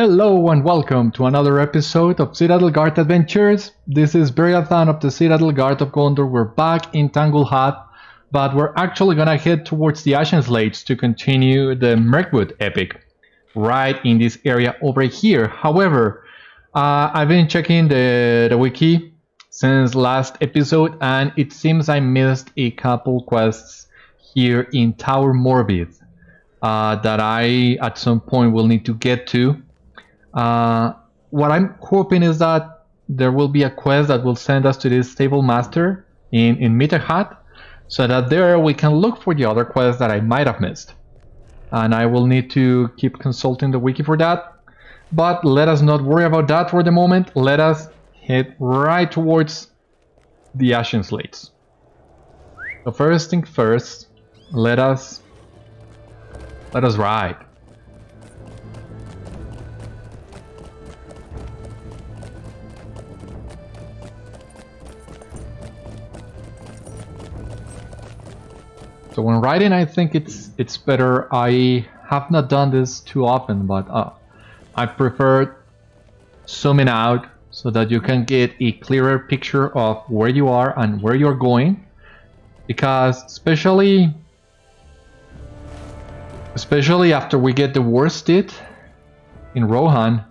Hello and welcome to another episode of Citadel Guard Adventures. This is Beriathan of the Citadel Guard of Gondor. We're back in Tanglehat, but we're actually gonna head towards the Ashen Slates to continue the Mirkwood epic right in this area over here. However, I've been checking the wiki since last episode and it seems I missed a couple quests here in Taur Morvith that I at some point will need to get to. What I'm hoping is that there will be a quest that will send us to this stable master in Mitterhat, so that there we can look for the other quests that I might have missed. And I will need to keep consulting the wiki for that. But let us not worry about that for the moment. Let us head right towards the Ashen Slates. So first thing first, let us ride. So when riding, I think it's better. I have not done this too often, but I prefer zooming out so that you can get a clearer picture of where you are and where you're going. Because especially after we get the worsted in Rohan,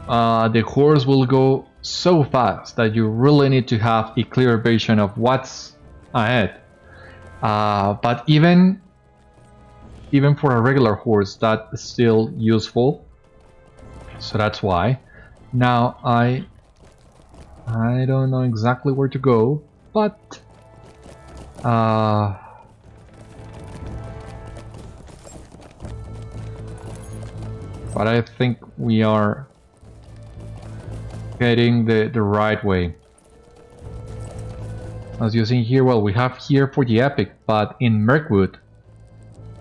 the horse will go so fast that you really need to have a clear vision of what's ahead. But even for a regular horse, that is still useful. So that's why. Now I don't know exactly where to go, but I think we are heading the right way. As you see here, well, we have here for the epic, but in Mirkwood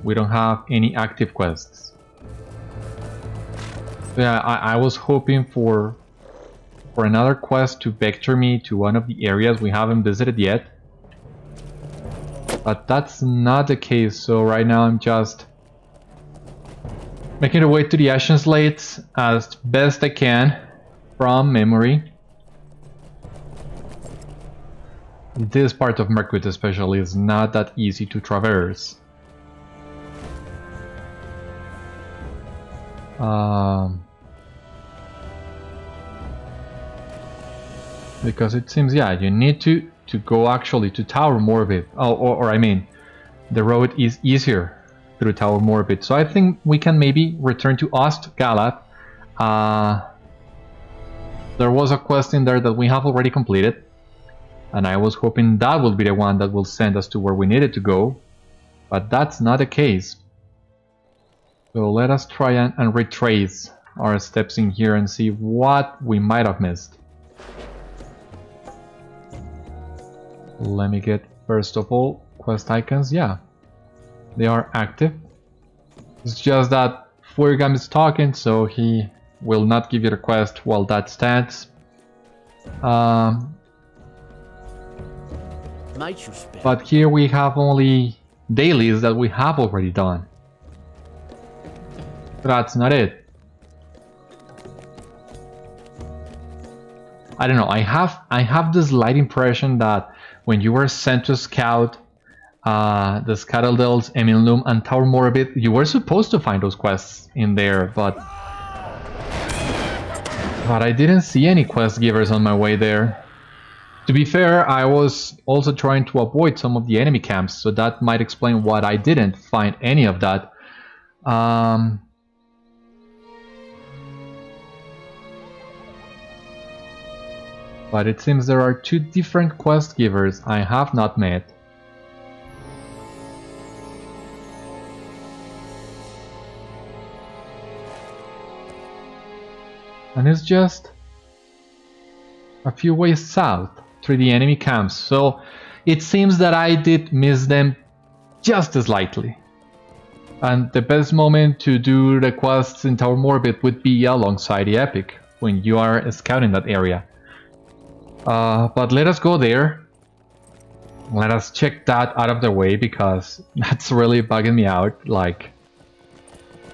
we don't have any active quests. So yeah, I was hoping for another quest to vector me to one of the areas we haven't visited yet, but that's not the case. So right now I'm just making the way to the Ashen Slates as best I can from memory. This part of Mirkwood especially is not that easy to traverse. Because it seems, yeah, you need to go actually to Taur Morvith. Or I mean, the road is easier through Taur Morvith. So I think we can maybe return to Ostgalath. There was a quest in there that we have already completed. And I was hoping that will be the one that will send us to where we needed to go. But that's not the case. So let us try and retrace our steps in here and see what we might have missed. Let me get, first of all, quest icons. Yeah, they are active. It's just that Furgam is talking, so he will not give you the quest while that stands. But here we have only dailies that we have already done. That's not it. I don't know, I have this light impression that when you were sent to scout the Citadels, Emilnum and Taur Morvith, you were supposed to find those quests in there, but I didn't see any quest givers on my way there. To be fair, I was also trying to avoid some of the enemy camps, so that might explain why I didn't find any of that. But it seems there are two different quest givers I have not met. And it's just a few ways south through the enemy camps, so it seems that I did miss them just slightly. And the best moment to do the quests in Taur Morvith would be alongside the epic, when you are scouting that area. But let us go there. Let us check that out of the way, because that's really bugging me out, like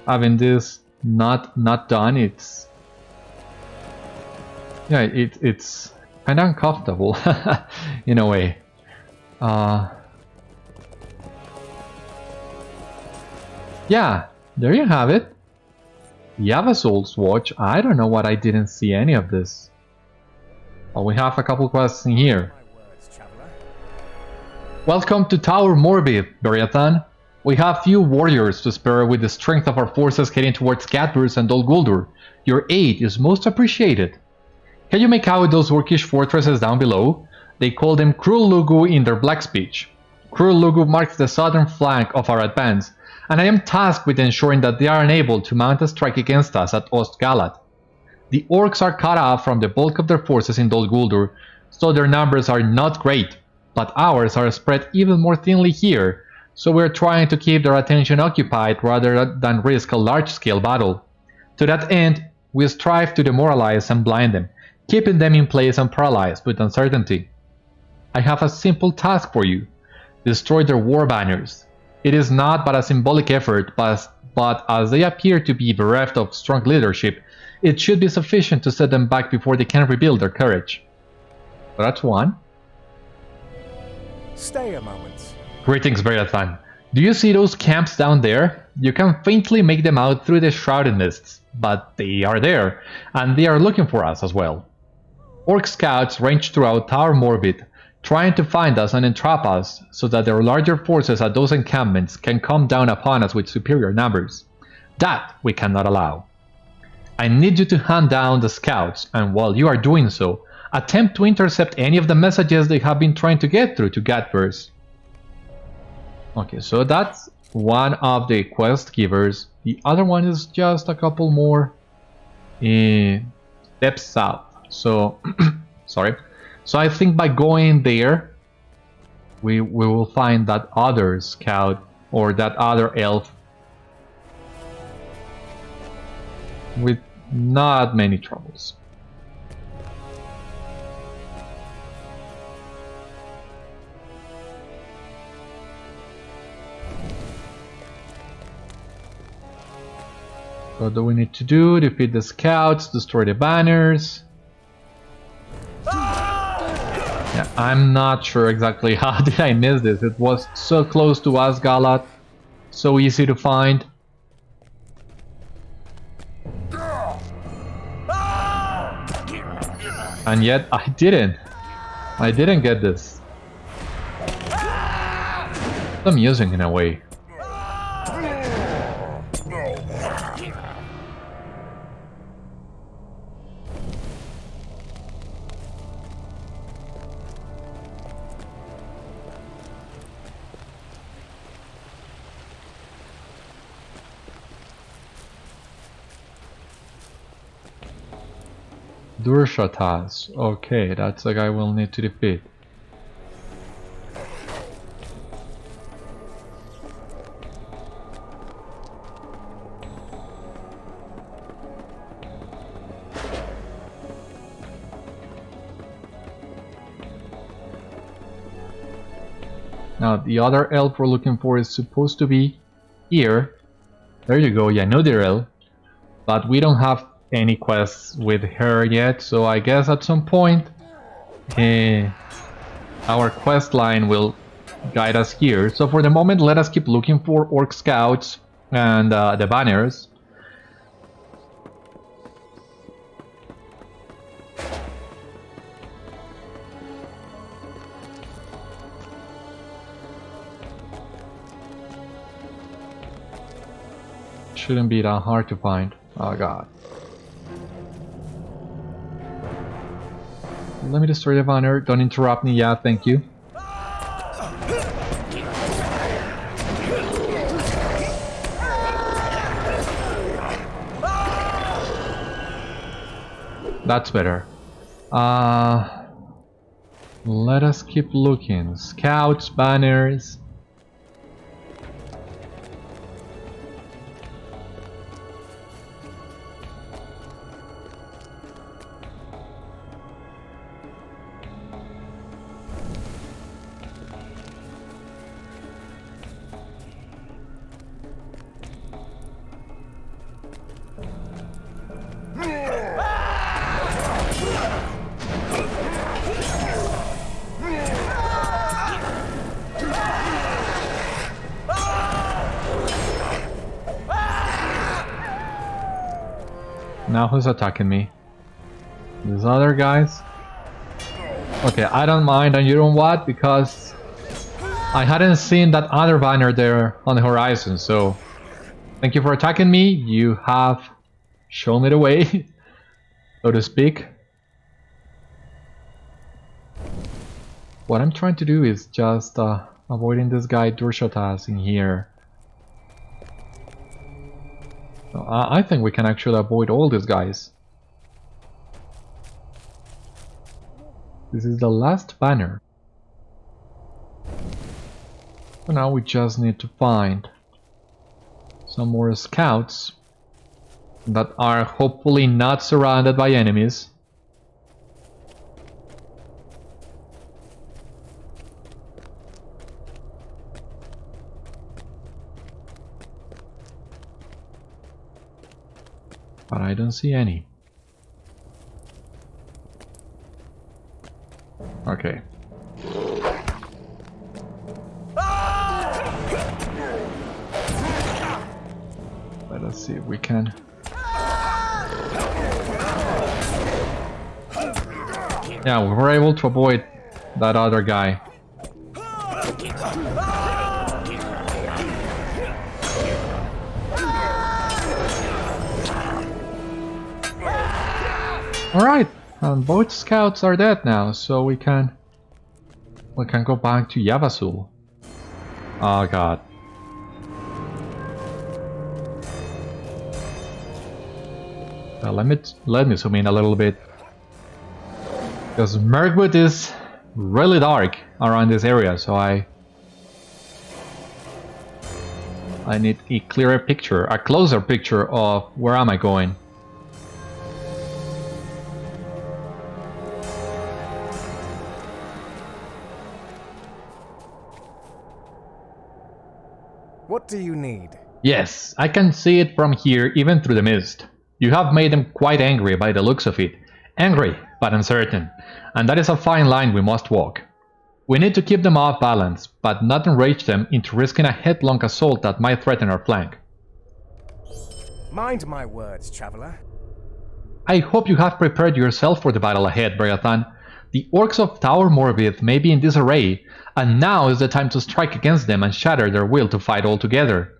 having this not done. It's yeah, it's kind of uncomfortable in a way. Yeah, there you have it. Iavassúl's watch. I don't know what I didn't see any of this. Well, we have a couple quests in here. Welcome to Taur Morvith, Beriathan. We have few warriors to spare with the strength of our forces heading towards Cadburst and Dol Guldur. Your aid is most appreciated. Can you make out those orcish fortresses down below? They call them Cruel Lugu in their black speech. Cruel Lugu marks the southern flank of our advance, and I am tasked with ensuring that they are unable to mount a strike against us at Ostgalat. The Orcs are cut off from the bulk of their forces in Dol Guldur, so their numbers are not great, but ours are spread even more thinly here, so we're trying to keep their attention occupied rather than risk a large-scale battle. To that end, we strive to demoralize and blind them, keeping them in place and paralyzed with uncertainty. I have a simple task for you. Destroy their war banners. It is not but a symbolic effort, but as they appear to be bereft of strong leadership, it should be sufficient to set them back before they can rebuild their courage. That's one. Stay a moment. Greetings, Beriathan. Do you see those camps down there? You can faintly make them out through the shrouded mists, but they are there, and they are looking for us as well. Orc scouts range throughout Taur Morvith, trying to find us and entrap us so that their larger forces at those encampments can come down upon us with superior numbers. That we cannot allow. I need you to hunt down the scouts, and while you are doing so, attempt to intercept any of the messages they have been trying to get through to Cadburst. Okay, so that's one of the quest givers. The other one is just a couple more steps south. So, sorry. So I think by going there, we will find that other scout or that other elf with not many troubles. What do we need to do? Defeat the scouts, destroy the banners. Yeah, I'm not sure exactly how did I miss this. It was so close to Ostgalat, so easy to find. And yet I didn't get this. It's amusing in a way. Durshatas. Okay, that's the guy we'll need to defeat. Now, the other elf we're looking for is supposed to be here. There you go, Ianudirel. But we don't have any quests with her yet, so I guess at some point our quest line will guide us here. So for the moment, let us keep looking for Orc scouts and the banners. Shouldn't be that hard to find. Oh god. Let me destroy the banner. Don't interrupt me. Yeah, thank you. That's better. Let us keep looking. Scouts, banners. Now who's attacking me? These other guys? Okay, I don't mind, and you know what? Because I hadn't seen that other banner there on the horizon, so thank you for attacking me. You have shown me the way, so to speak. What I'm trying to do is just avoiding this guy Durshotas in here. So, I think we can actually avoid all these guys. This is the last banner. So now we just need to find some more scouts that are hopefully not surrounded by enemies. But I don't see any. Okay. Let us see if we can. Yeah, we were able to avoid that other guy. Alright, and both scouts are dead now, so we can go back to Iavassúl. Oh god. Let me zoom in a little bit. Because Mirkwood is really dark around this area, so I need a clearer picture, a closer picture of where am I going. What do you need? Yes, I can see it from here, even through the mist. You have made them quite angry by the looks of it. Angry, but uncertain. And that is a fine line we must walk. We need to keep them off balance, but not enrage them into risking a headlong assault that might threaten our flank. Mind my words, traveler. I hope you have prepared yourself for the battle ahead, Beriathan. The Orcs of Taur Morvith may be in disarray, and now is the time to strike against them and shatter their will to fight all together.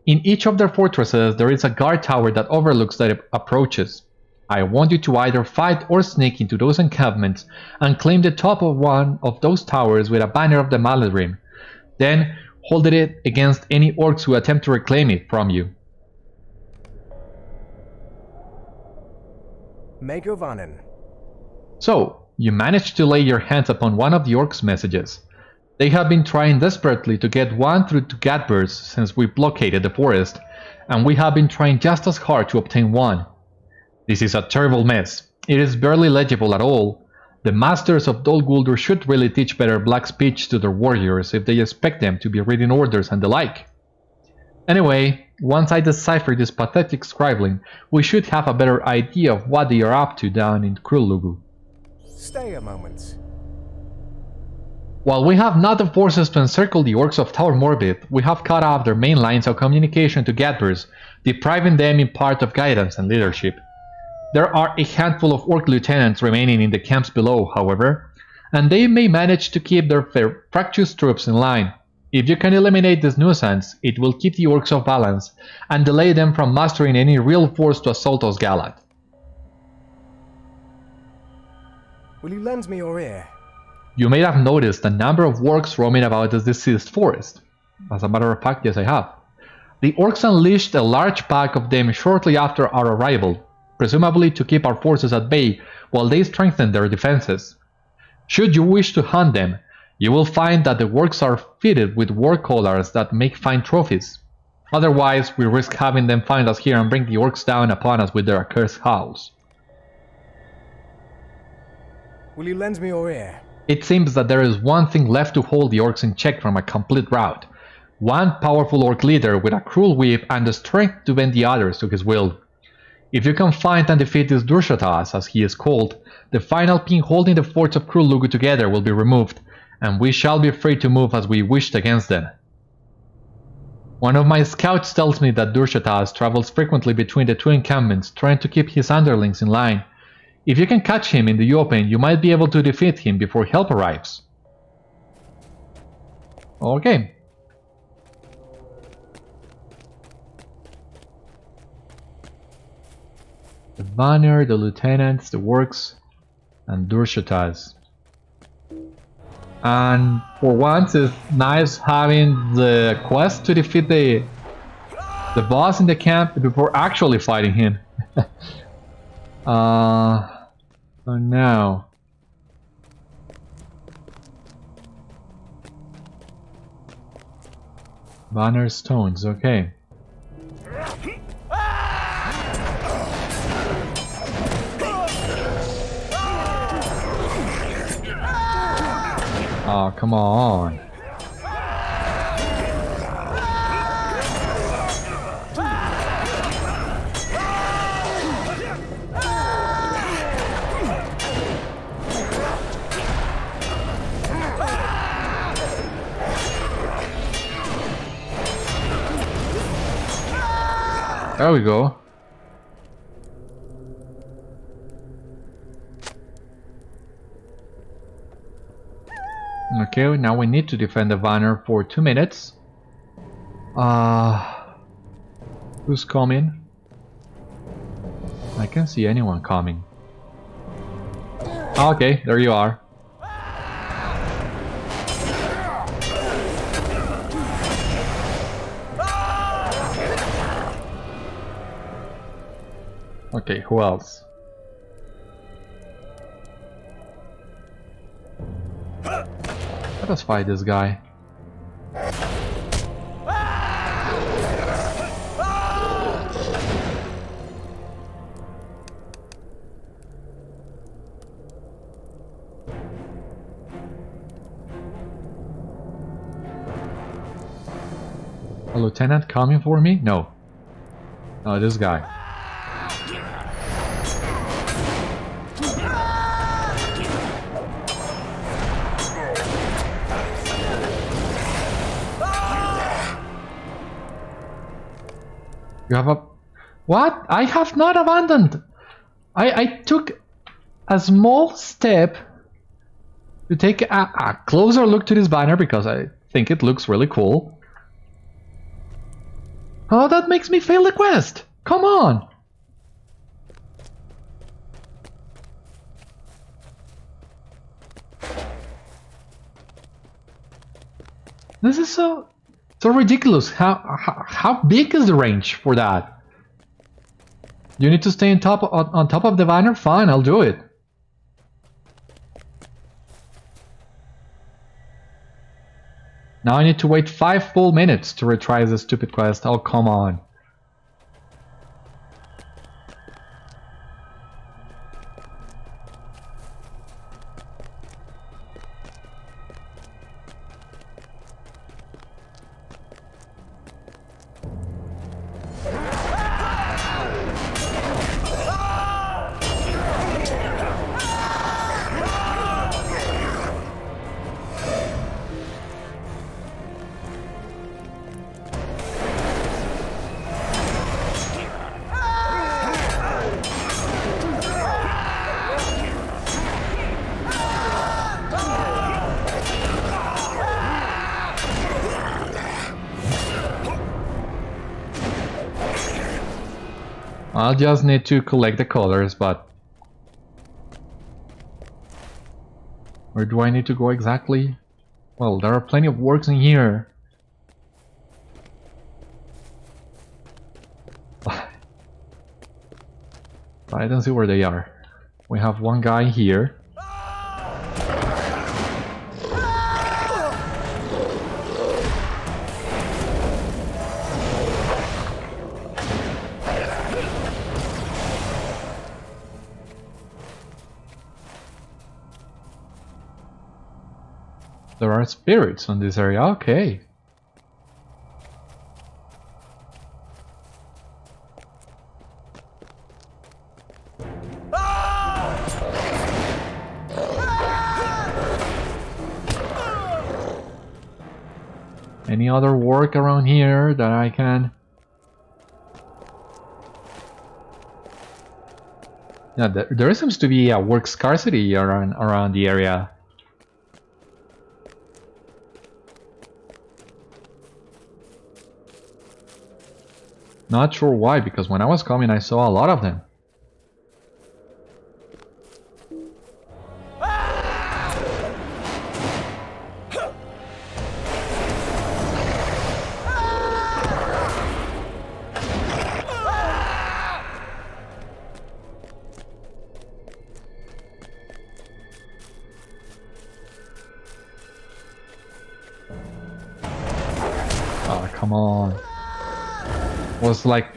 In each of their fortresses there is a guard tower that overlooks their approaches. I want you to either fight or sneak into those encampments and claim the top of one of those towers with a banner of the Maladrim. Then hold it against any orcs who attempt to reclaim it from you. Megovanen. So, you managed to lay your hands upon one of the orcs' messages. They have been trying desperately to get one through to Gadbers since we blockaded the forest, and we have been trying just as hard to obtain one. This is a terrible mess. It is barely legible at all. The masters of Dol Guldur should really teach better black speech to their warriors if they expect them to be reading orders and the like. Anyway, once I decipher this pathetic scribbling, we should have a better idea of what they are up to down in Krullugu. Stay a moment. While we have not the forces to encircle the Orcs of Taur Morvith, we have cut off their main lines of communication to Gadbers, depriving them in part of guidance and leadership. There are a handful of Orc lieutenants remaining in the camps below, however, and they may manage to keep their fractious troops in line. If you can eliminate this nuisance, it will keep the Orcs off balance and delay them from mustering any real force to assault Osgiliath. Will you lend me your ear? You may have noticed a number of Wargs roaming about this deceased forest. As a matter of fact, yes, I have. The Orcs unleashed a large pack of them shortly after our arrival, presumably to keep our forces at bay while they strengthened their defenses. Should you wish to hunt them, you will find that the Wargs are fitted with war collars that make fine trophies. Otherwise, we risk having them find us here and bring the Orcs down upon us with their accursed howls. Will you lend me your ear? It seems that there is one thing left to hold the Orcs in check from a complete rout. One powerful Orc leader with a cruel whip and the strength to bend the others to his will. If you can find and defeat this Durshotas, as he is called, the final pin holding the forts of Krullugu together will be removed, and we shall be free to move as we wished against them. One of my scouts tells me that Durshatas travels frequently between the two encampments, trying to keep his underlings in line. If you can catch him in the open, you might be able to defeat him before help arrives. Okay. The Banner, the Lieutenants, the Wargs, and Durshatas. And for once, it's nice having the quest to defeat the boss in the camp before actually fighting him. So now, Banner Stones, okay. Oh, come on. There we go. Okay, now we need to defend the banner for 2 minutes. Who's coming? I can't see anyone coming. Okay, there you are. Okay, who else? Let us fight this guy. A lieutenant coming for me? No. No, this guy. You have a... What? I have not abandoned! I took a small step to take a closer look to this banner because I think it looks really cool. Oh, that makes me fail the quest! Come on! This is so ridiculous. How big is the range for that? You need to stay on top of the banner? Fine, I'll do it. Now I need to wait 5 full minutes to retry this stupid quest. Oh, come on. I'll just need to collect the colors, but... Where do I need to go exactly? Well, there are plenty of works in here. I don't see where they are. We have one guy here. There are spirits on this area, okay. Any other work around here that I can... Yeah, there seems to be a work scarcity around the area. Not sure why, because when I was coming I saw a lot of them. Come on. Was like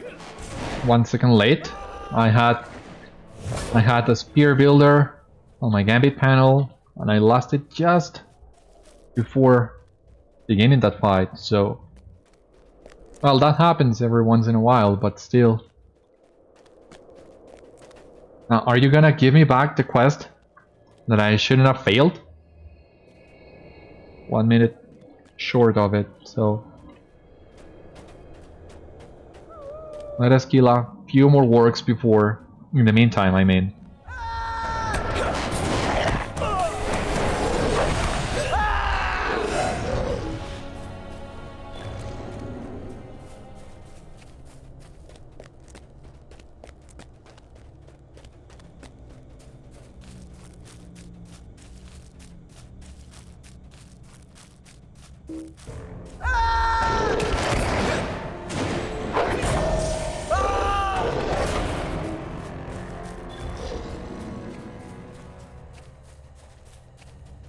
1 second late. I had the spear builder on my gambit panel and I lost it just before beginning that fight, so well, that happens every once in a while, but still. Now, are you gonna give me back the quest that I shouldn't have failed? 1 minute short of it, so let us kill a few more wargs before, in the meantime, I mean.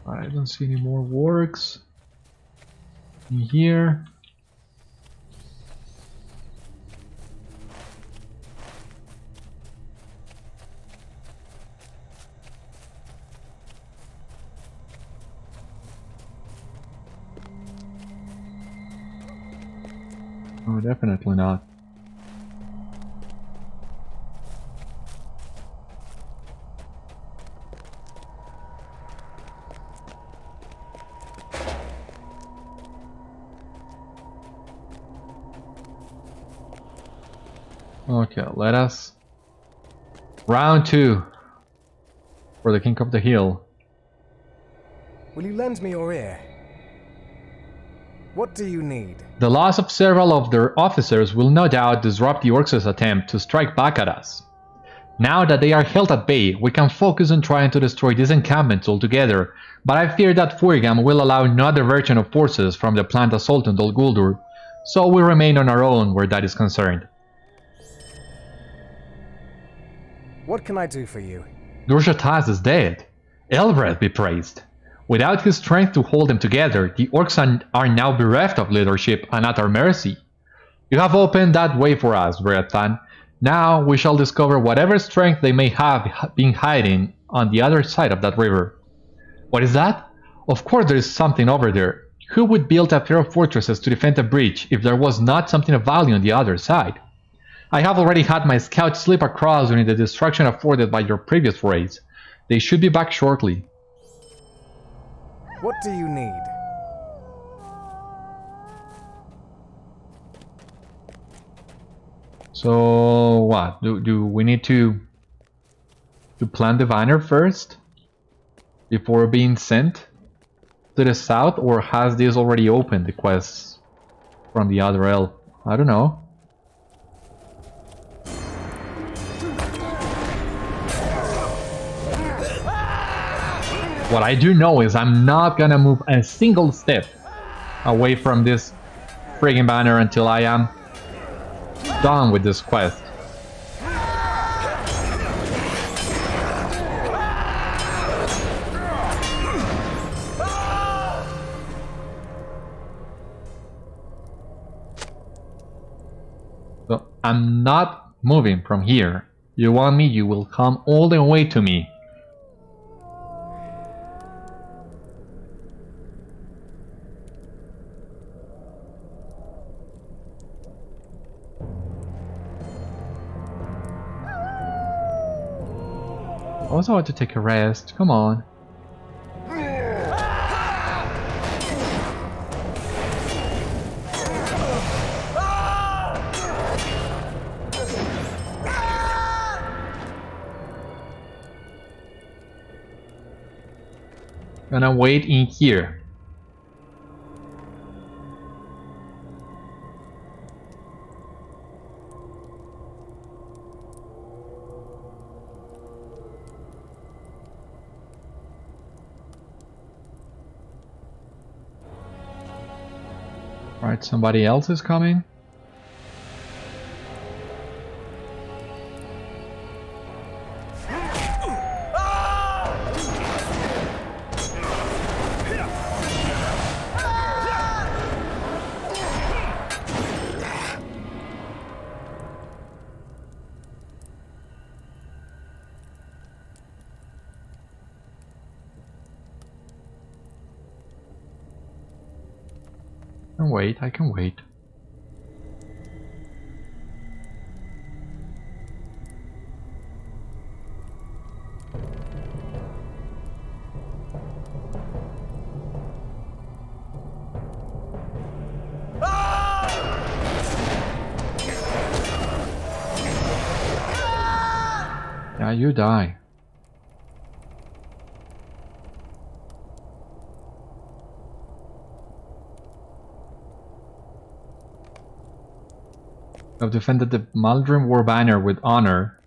I don't see any more wargs in here. Oh, definitely not. Okay, let us... Round 2 for the King of the Hill. Will you lend me your ear? What do you need? The loss of several of their officers will no doubt disrupt the Orcs' attempt to strike back at us. Now that they are held at bay, we can focus on trying to destroy these encampments altogether, but I fear that Furgam will allow no diversion of forces from the planned assault on Dol Guldur, so we remain on our own where that is concerned. What can I do for you? Durjataz is dead. Elbreth be praised. Without his strength to hold them together, the Orcs are now bereft of leadership and at our mercy. You have opened that way for us, Beriathan. Now we shall discover whatever strength they may have been hiding on the other side of that river. What is that? Of course there is something over there. Who would build a pair of fortresses to defend a breach if there was not something of value on the other side? I have already had my scouts slip across during the destruction afforded by your previous forays. They should be back shortly. What do you need? So what? Do we need to plant the banner first before being sent to the south, or has this already opened the quests from the other elf? I don't know. What I do know is I'm not gonna move a single step away from this friggin' banner until I am done with this quest. So I'm not moving from here. You want me, you will come all the way to me. I also want to take a rest. Come on. Gonna wait in here. Right, somebody else is coming. I can wait. Yeah, you die. I've defended the Maldrim War Banner with honor.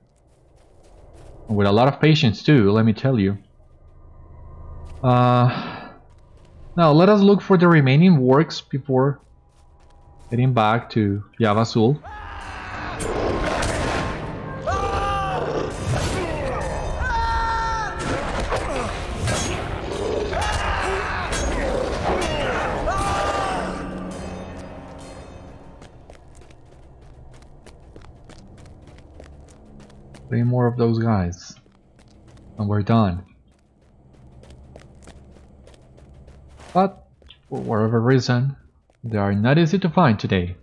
And with a lot of patience too, let me tell you. Now let us look for the remaining Wargs before heading back to Iavassúl. Three more of those guys, and we're done. But for whatever reason, they are not easy to find today.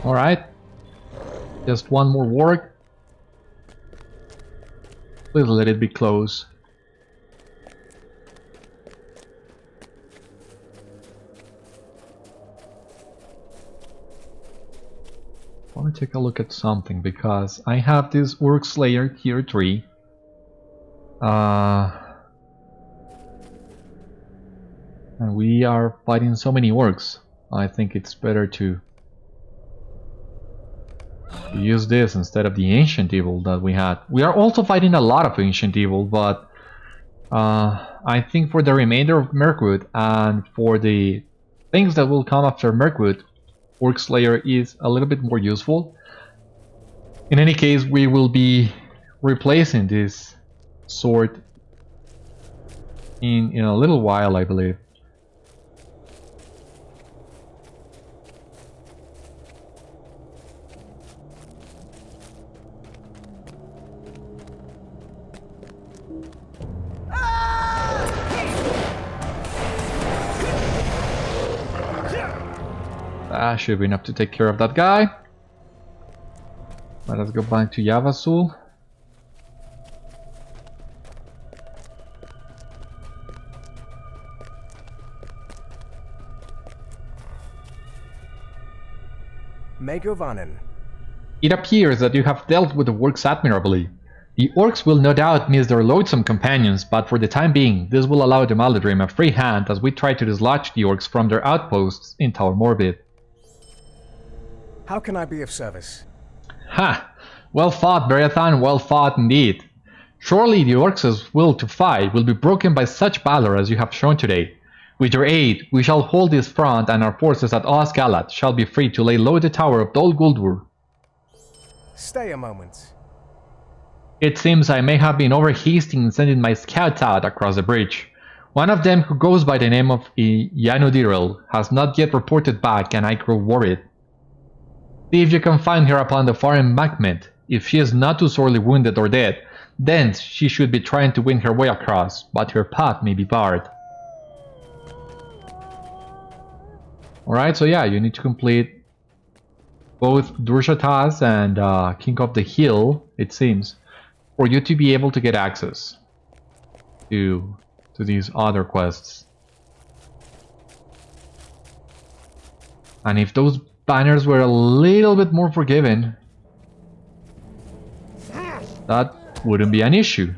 Alright, just one more warg. Please let it be close. Let me take a look at something, because I have this Orc Slayer tier 3. And we are fighting so many orcs. I think it's better to use this instead of the Ancient Evil that we had. We are also fighting a lot of Ancient Evil, but I think for the remainder of Mirkwood and for the things that will come after Mirkwood, Orc Slayer is a little bit more useful. In any case, we will be replacing this sword in a little while, I believe. That should be enough to take care of that guy. Let us go back to Iavassúl. Megovanen. It appears that you have dealt with the Wargs admirably. The Orcs will no doubt miss their loathsome companions, but for the time being, this will allow the Maldrim a free hand as we try to dislodge the Orcs from their outposts in Taur Morvith. How can I be of service? Ha! Well fought, Beriathan, well fought indeed. Surely the Orcs' will to fight will be broken by such valor as you have shown today. With your aid, we shall hold this front and our forces at Osgalat shall be free to lay low the tower of Dol Guldur. Stay a moment. It seems I may have been over-hasty in sending my scouts out across the bridge. One of them, who goes by the name of Ianudirel, has not yet reported back, and I grow worried. See if you can find her upon the far embankment. If she is not too sorely wounded or dead, then she should be trying to win her way across, but her path may be barred. Alright, so yeah, you need to complete both Durshatas and King of the Hill, it seems, for you to be able to get access to these other quests. And if those banners were a little bit more forgiving, that wouldn't be an issue.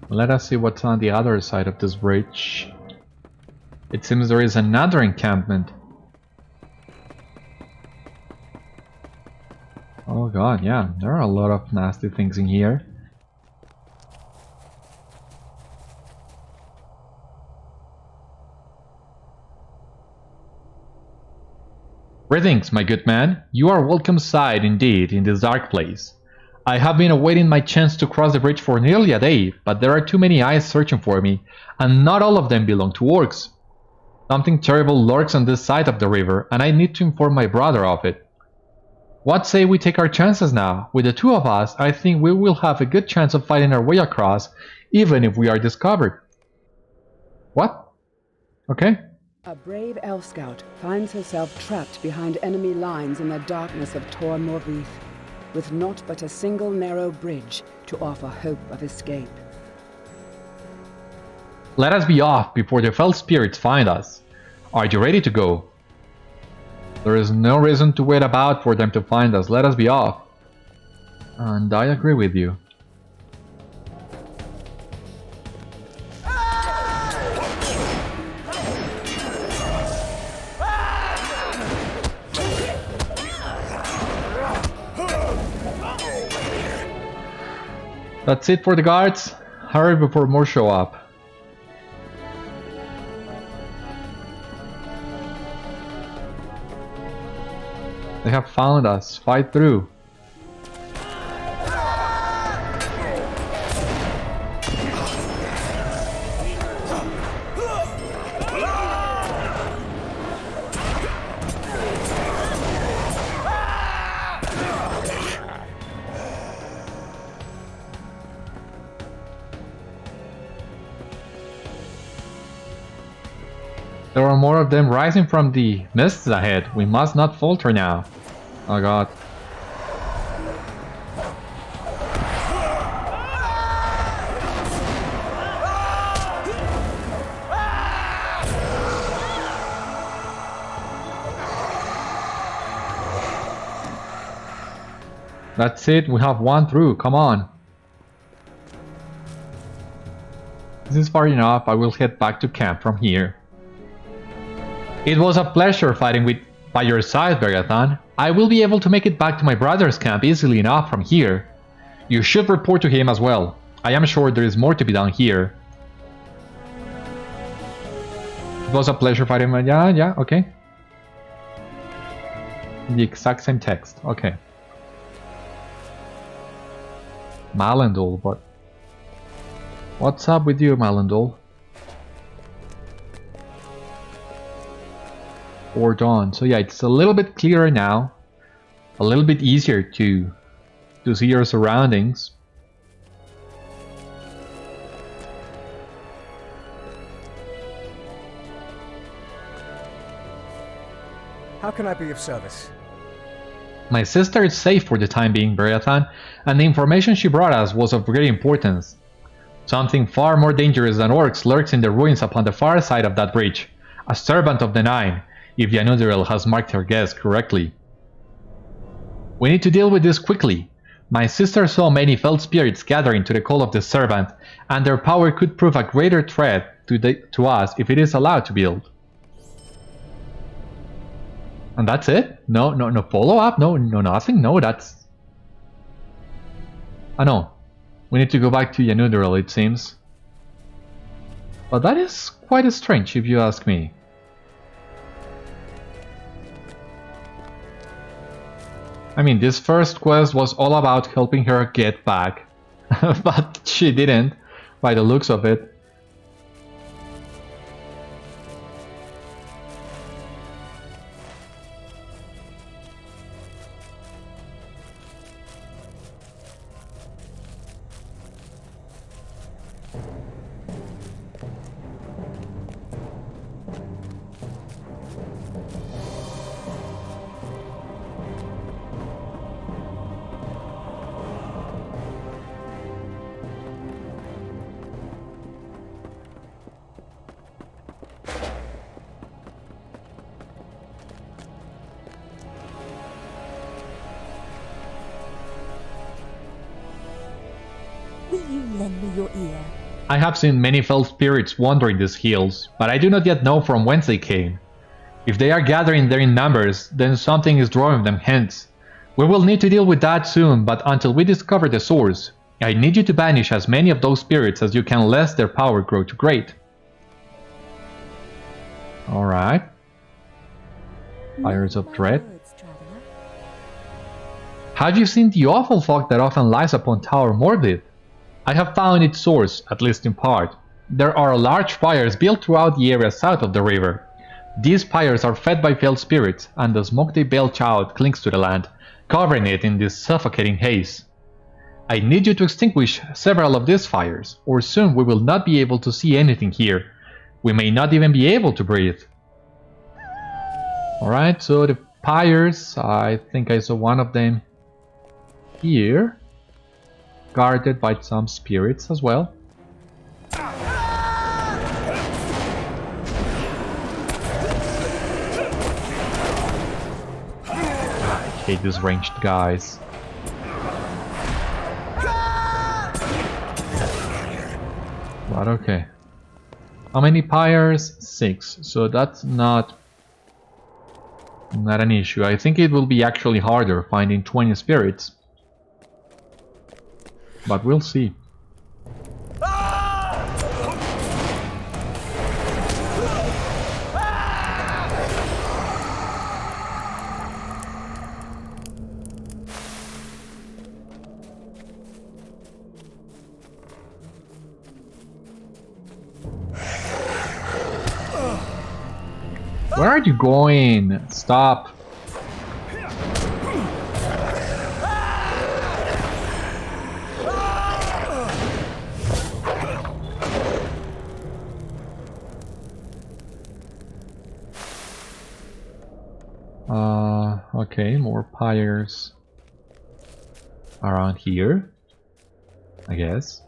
Let us see what's on the other side of this bridge. It seems there is another encampment. Oh god, yeah, there are a lot of nasty things in here. Greetings, my good man. You are welcome side indeed in this dark place. I have been awaiting my chance to cross the bridge for nearly a day, but there are too many eyes searching for me, and not all of them belong to Orcs. Something terrible lurks on this side of the river, and I need to inform my brother of it. What say we take our chances now? With the two of us, I think we will have a good chance of fighting our way across, even if we are discovered. What? Okay. A brave elf scout finds herself trapped behind enemy lines in the darkness of Taur Morvith, with naught but a single narrow bridge to offer hope of escape. Let us be off before the fell spirits find us. Are you ready to go? There is no reason to wait about for them to find us. Let us be off. And I agree with you. That's it for the guards. Hurry before more show up. They have found us. Fight through. There are more of them rising from the mists ahead. We must not falter now. Oh god. That's it, we have one through, come on. This is far enough, I will head back to camp from here. It was a pleasure fighting by your side, Beriathan. I will be able to make it back to my brother's camp easily enough from here. You should report to him as well. I am sure there is more to be done here. It was a pleasure fighting. Yeah, okay. The exact same text, okay. Malendol, but... What's up with you, Malendol? Or dawn. So yeah, it's a little bit clearer now, a little bit easier to see your surroundings. How can I be of service? My sister is safe for the time being, Beriathan, and the information she brought us was of great importance. Something far more dangerous than orcs lurks in the ruins upon the far side of that bridge, a servant of the Nine, if Ianudirel has marked her guess correctly. We need to deal with this quickly. My sister saw many fell spirits gathering to the call of the servant, and their power could prove a greater threat to us if it is allowed to build. And that's it? No follow-up? No, nothing? No, that's... I know. We need to go back to Ianudirel, it seems. But that is quite strange, if you ask me. I mean, this first quest was all about helping her get back. But she didn't, by the looks of it. Will you lend me your ear? I have seen many fell spirits wandering these hills, but I do not yet know from whence they came. If they are gathering there in numbers, then something is drawing them hence. We will need to deal with that soon, but until we discover the source, I need you to banish as many of those spirits as you can lest their power grow too great. Alright. Fires of Dread. Have you seen the awful fog that often lies upon Taur Morvith? I have found its source, at least in part. There are large fires built throughout the area south of the river. These fires are fed by fell spirits, and the smoke they belch out clings to the land, covering it in this suffocating haze. I need you to extinguish several of these fires, or soon we will not be able to see anything here. We may not even be able to breathe. Alright, so the fires, I think I saw one of them here, guarded by some spirits as well. I hate these ranged guys. But okay. How many pyres? 6. So that's not an issue. I think it will be actually harder finding 20 spirits. But we'll see. Where are you going? Stop. Okay, more pyres around here, I guess.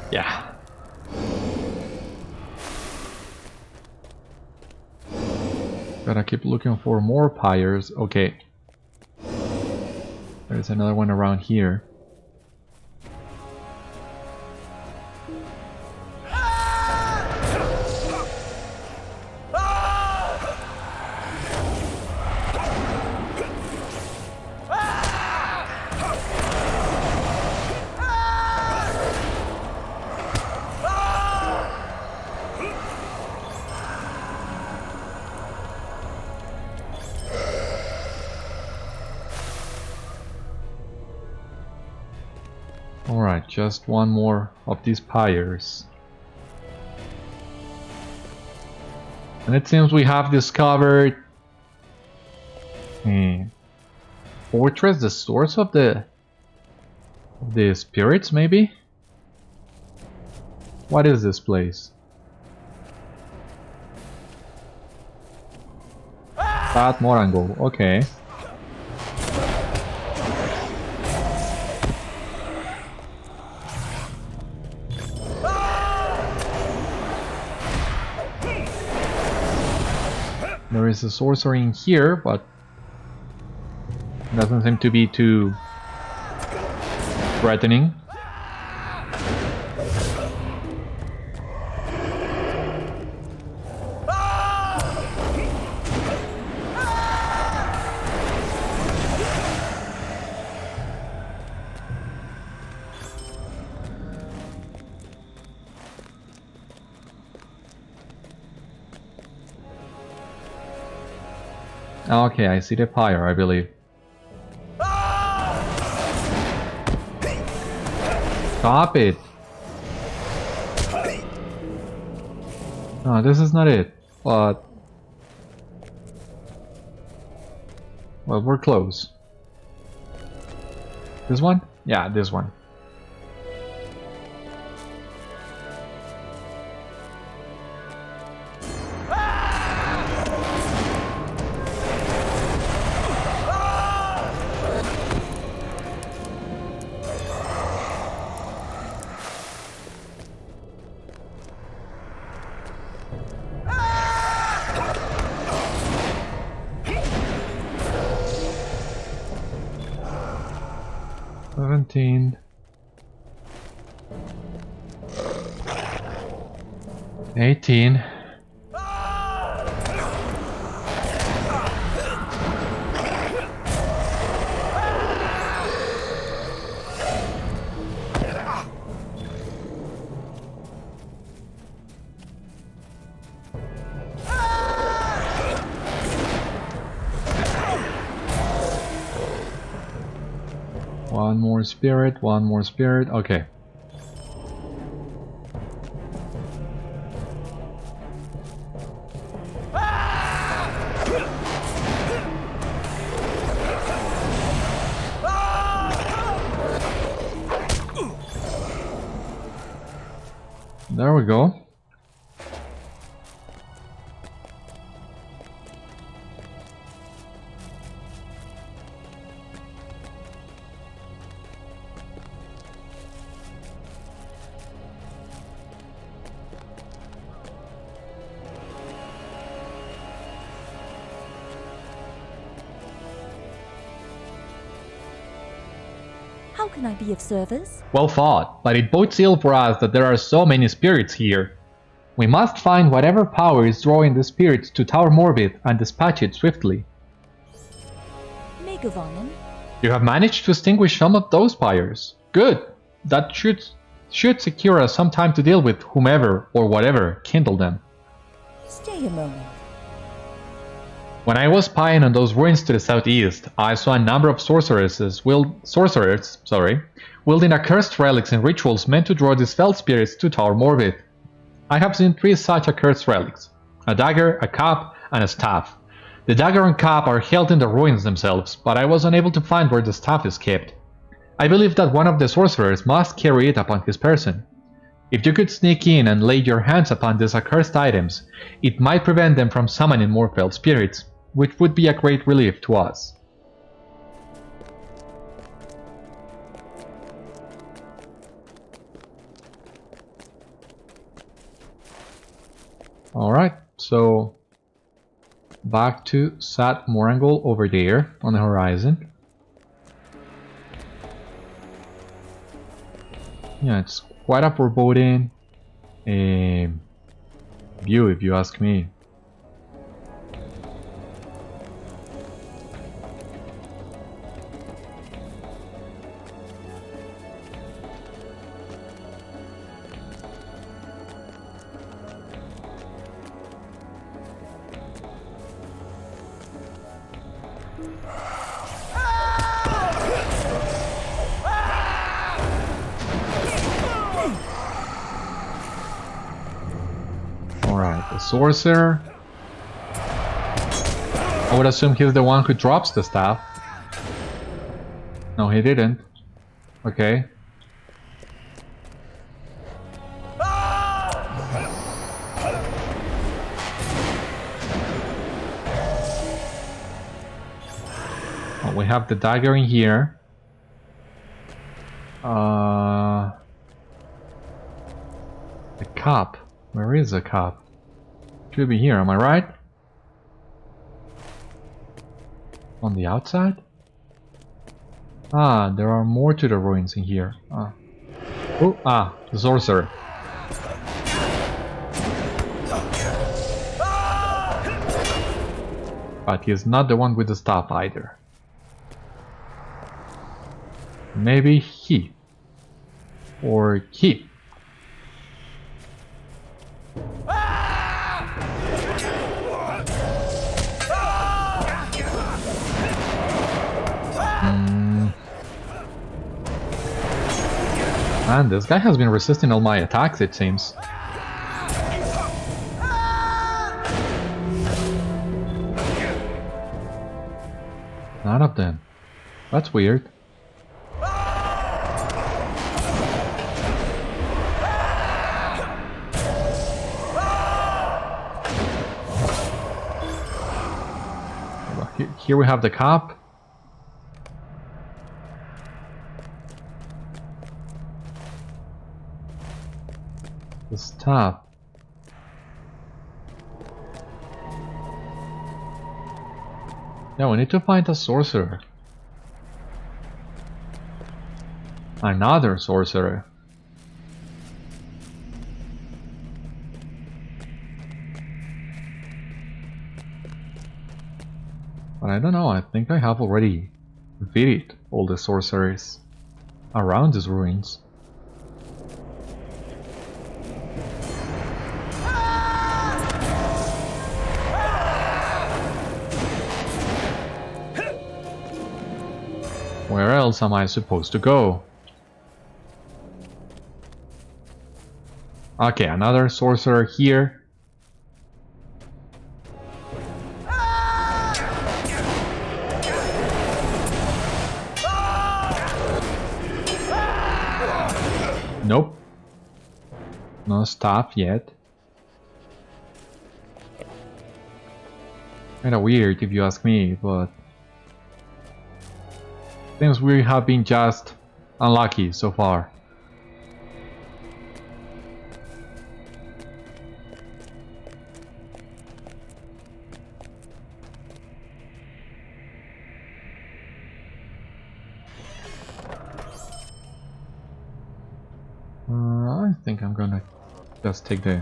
Yeah. Gotta keep looking for more pyres. Okay. There's another one around here. Alright, just one more of these pyres. And it seems we have discovered a fortress, the source of the spirits, maybe? What is this place? Sâd Morangol, okay. There is a sorcery in here, but doesn't seem to be too threatening. Okay, I see the pyre, I believe. Stop it! No, this is not it, but... well, we're close. This one? Yeah, this one. $17. $18. One more spirit, okay. There we go. How can I be of service? Well thought, but it bodes ill for us that there are so many spirits here. We must find whatever power is drawing the spirits to Taur Morvith and dispatch it swiftly. Megavonen? You have managed to extinguish some of those pyres. Good! That should secure us some time to deal with whomever or whatever kindled them. Stay a moment. When I was spying on those ruins to the southeast, I saw a number of sorcerers wielding accursed relics and rituals meant to draw dispelled spirits to Taur Morvith. I have seen 3 such accursed relics: a dagger, a cup, and a staff. The dagger and cup are held in the ruins themselves, but I was unable to find where the staff is kept. I believe that one of the sorcerers must carry it upon his person. If you could sneak in and lay your hands upon these accursed items, it might prevent them from summoning more fell spirits, which would be a great relief to us. Alright, so back to Sâd Morangol over there on the horizon. Yeah, it's quite a foreboding view, if you ask me. Sorcerer. I would assume he's the one who drops the staff. No, he didn't. Okay. we have the dagger in here. The cup. Where is the cup? Should be here, am I right? On the outside? Ah, there are more to the ruins in here. Ah. Oh, the sorcerer. But he's not the one with the staff either. Maybe he. Or he. Man, this guy has been resisting all my attacks, it seems. None of them. That's weird. Here we have the cup. The staff. Yeah, we need to find a sorcerer. Another sorcerer. But I don't know, I think I have already defeated all the sorcerers around these ruins. Where else am I supposed to go? Okay, another sorcerer here. Nope. No staff yet. Kinda weird if you ask me, but seems we have been just unlucky so far. I think I'm gonna just take the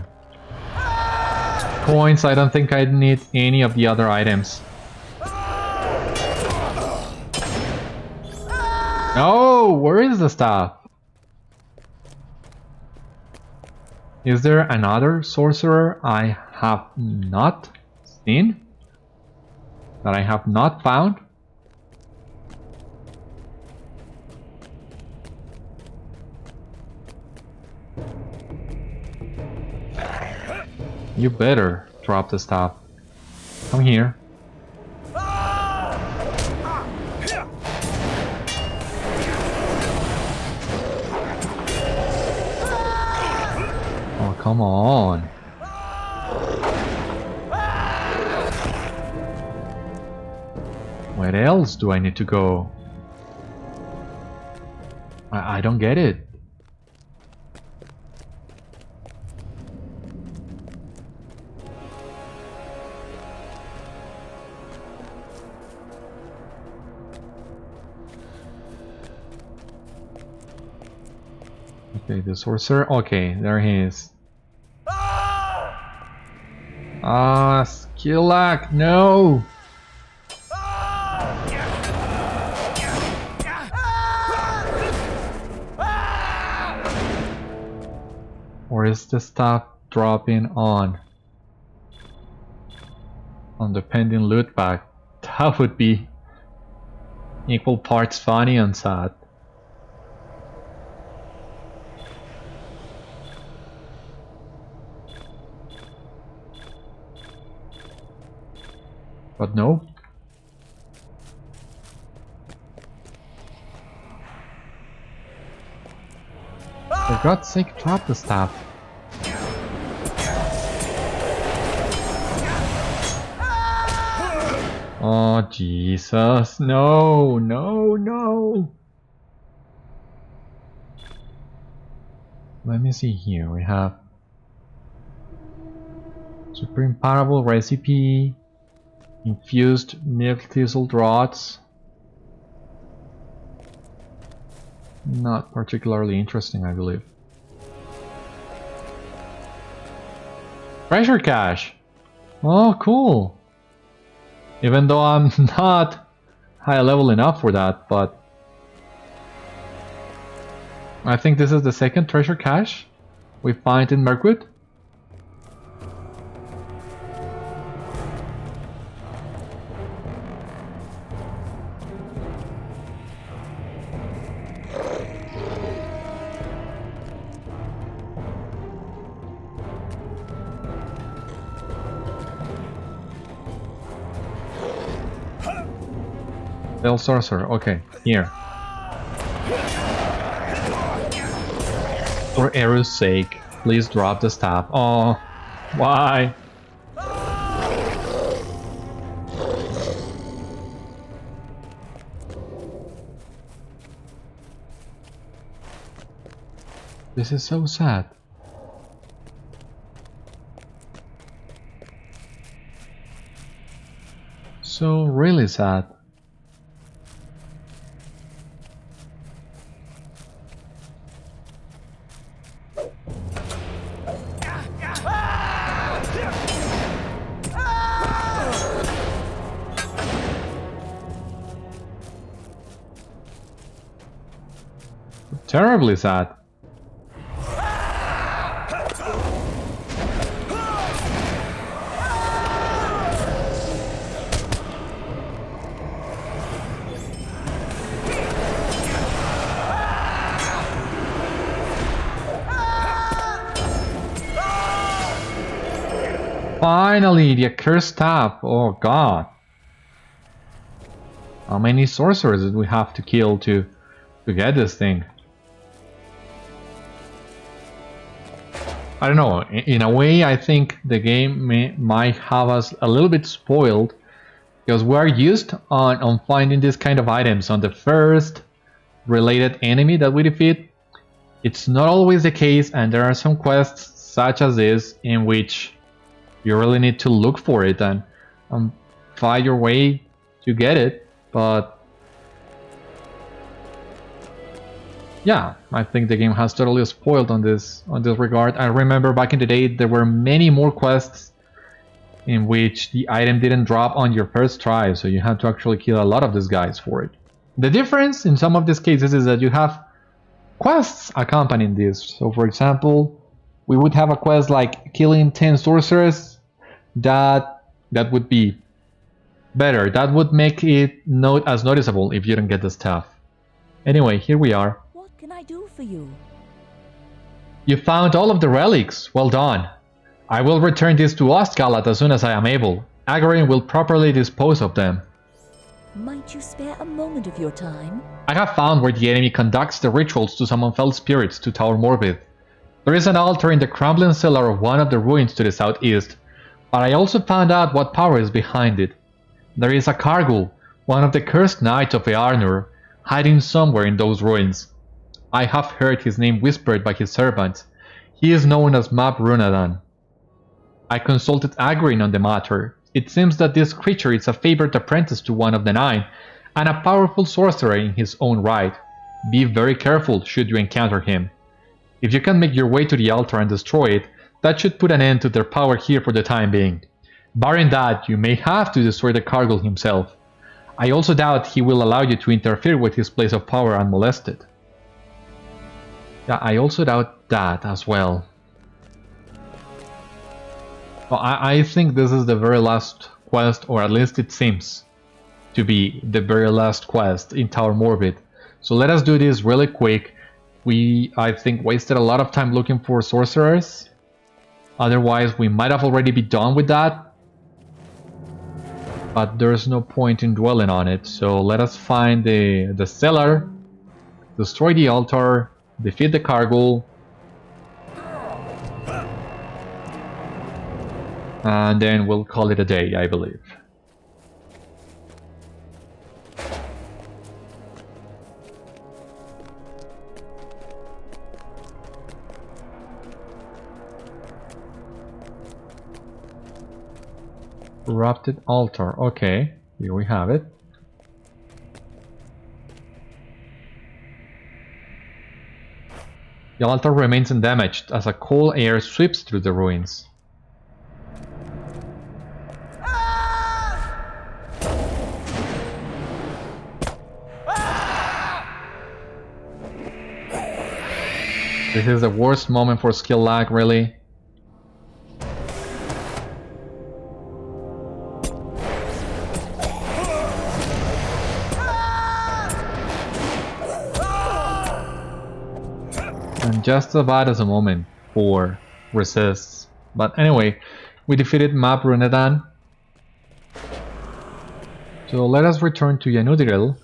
coins. I don't think I need any of the other items. No, where is the staff? Is there another sorcerer I have not seen? That I have not found? You better drop the staff. Come here. Oh, come on. Where else do I need to go? I don't get it. Okay, the sorcerer. Okay, there he is. Skillak, no! Or is the staff dropping on the pending loot bag? That would be equal parts funny and sad. But no. For God's sake, drop the staff. Oh, Jesus. No, no, no. Let me see here. We have Supreme Parable Recipe, Infused Milk Thistle Draughts. Not particularly interesting, I believe. Treasure Cache! Oh, cool! Even though I'm not high level enough for that, but I think this is the second treasure cache we find in Mirkwood. Bell Sorcerer, okay, here. For Eru's sake, please drop the staff. Oh, why? This is so sad. So really sad. Terribly sad. Finally, the accursed staff. Oh god. How many sorcerers did we have to kill to get this thing? I don't know, in a way I think the game might have us a little bit spoiled because we are used on finding this kind of items on the first related enemy that we defeat. It's not always the case, and there are some quests such as this in which you really need to look for it and find your way to get it, but yeah, I think the game has totally spoiled on this regard. I remember back in the day there were many more quests in which the item didn't drop on your first try, so you had to actually kill a lot of these guys for it. The difference in some of these cases is that you have quests accompanying this. So for example, we would have a quest like killing 10 sorcerers. That would be better. That would make it not as noticeable if you don't get the stuff. Anyway, here we are. What can I do for you? You found all of the relics. Well done. I will return these to Ostgalat as soon as I am able. Agarin will properly dispose of them. Might you spare a moment of your time? I have found where the enemy conducts the rituals to summon fell spirits to Taur Morvith. There is an altar in the crumbling cellar of one of the ruins to the southeast, but I also found out what power is behind it. There is a Cargûl, one of the cursed knights of Earnur, hiding somewhere in those ruins. I have heard his name whispered by his servants. He is known as Mab Runadan. I consulted Agarin on the matter. It seems that this creature is a favorite apprentice to one of the 9, and a powerful sorcerer in his own right. Be very careful should you encounter him. If you can make your way to the altar and destroy it, that should put an end to their power here for the time being. Barring that, you may have to destroy the Cargûl himself. I also doubt he will allow you to interfere with his place of power unmolested. Yeah, I also doubt that as well. Well, I think this is the very last quest, or at least it seems to be the very last quest in Taur Morvith. So let us do this really quick. We, I think, wasted a lot of time looking for sorcerers. Otherwise, we might have already been done with that. But there's no point in dwelling on it. So let us find the cellar, destroy the altar, defeat the Cargûl, and then we'll call it a day, I believe. Corrupted altar. Okay, here we have it. The altar remains undamaged as a cold air sweeps through the ruins. This is the worst moment for skill lag, really. And just about as a moment for resists. But anyway, we defeated Map Runedan. So let us return to Ianudirel.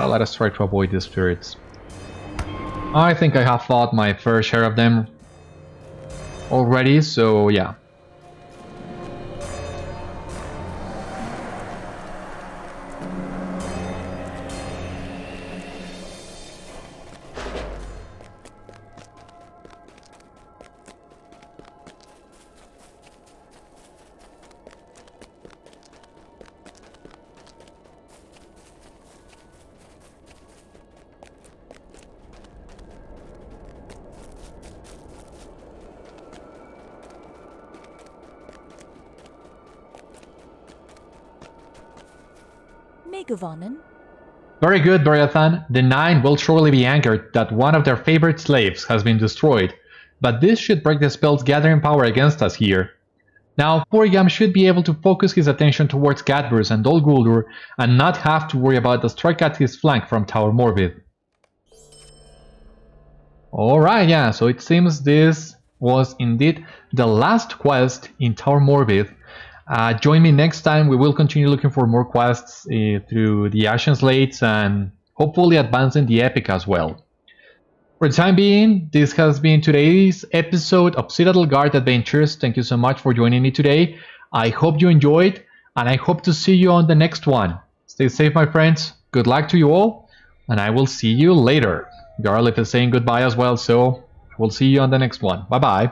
Let us try to avoid the spirits. I think I have fought my fair share of them already, so yeah. Megavonen? Very good, Beriathan. The Nine will surely be angered that one of their favorite slaves has been destroyed, but this should break the spell's gathering power against us here. Now, Porgam should be able to focus his attention towards Gadburs and Dol Guldur and not have to worry about the strike at his flank from Taur Morvith. Alright, yeah, so it seems this was indeed the last quest in Taur Morvith. Join me next time. We will continue looking for more quests through the Ashen Slates and hopefully advancing the Epic as well. For the time being, this has been today's episode of Citadel Guard Adventures. Thank you so much for joining me today. I hope you enjoyed, and I hope to see you on the next one. Stay safe, my friends. Good luck to you all, and I will see you later. Garlic is saying goodbye as well, so we'll see you on the next one. Bye-bye.